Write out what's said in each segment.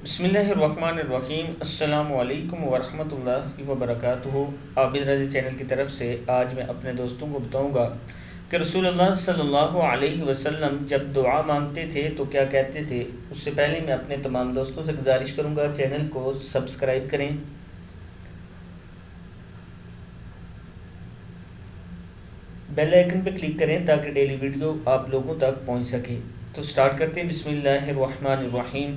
بسم اللہ الرحمن الرحیم۔ السلام علیکم ورحمۃ اللہ وبرکاتہ۔ عابد رضی چینل کی طرف سے آج میں اپنے دوستوں کو بتاؤں گا کہ رسول اللہ صلی اللہ علیہ وسلم جب دعا مانگتے تھے تو کیا کہتے تھے۔ اس سے پہلے میں اپنے تمام دوستوں سے گزارش کروں گا چینل کو سبسکرائب کریں، بیل آئیکن پہ کلک کریں تاکہ ڈیلی ویڈیو آپ لوگوں تک پہنچ سکے۔ تو سٹارٹ کرتے ہیں۔ بسم اللہ الرحمن الرحیم۔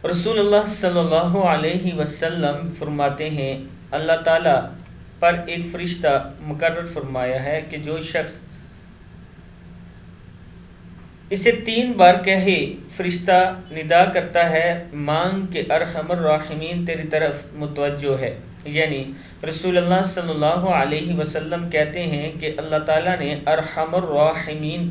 رسول اللہ صلی اللہ علیہ وسلم فرماتے ہیں، اللہ تعالیٰ پر ایک فرشتہ مقرر فرمایا ہے کہ جو شخص اسے 3 بار کہے، فرشتہ ندا کرتا ہے مانگ کہ ارحم الراحمین تیری طرف متوجہ ہے۔ یعنی رسول اللہ صلی اللہ علیہ وسلم کہتے ہیں کہ اللہ تعالیٰ نے ارحم الراحمین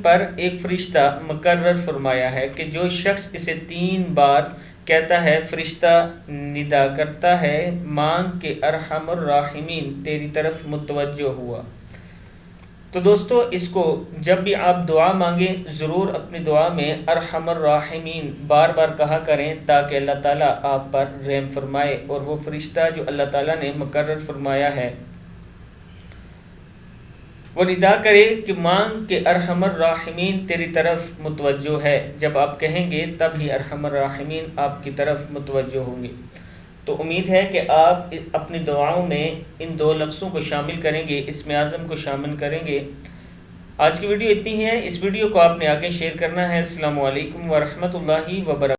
پر ایک فرشتہ مقرر فرمایا ہے کہ جو شخص اسے 3 بار کہتا ہے، فرشتہ ندا کرتا ہے مانگ کہ ارحم الراحمین تیری طرف متوجہ ہوا۔ تو دوستو، اس کو جب بھی آپ دعا مانگیں ضرور اپنی دعا میں ارحم الراحمین بار بار کہا کریں تاکہ اللہ تعالیٰ آپ پر رحم فرمائے، اور وہ فرشتہ جو اللہ تعالیٰ نے مقرر فرمایا ہے وہ ندا کرے کہ مانگ کہ ارحم الراحمین تیری طرف متوجہ ہے۔ جب آپ کہیں گے تب ہی ارحم الراحمین آپ کی طرف متوجہ ہوں گے۔ تو امید ہے کہ آپ اپنی دعاؤں میں ان 2 لفظوں کو شامل کریں گے، اسم اعظم کو شامل کریں گے۔ آج کی ویڈیو اتنی ہی ہے۔ اس ویڈیو کو آپ نے آگے شیئر کرنا ہے۔ السلام علیکم ورحمۃ اللہ وبرکاتہ۔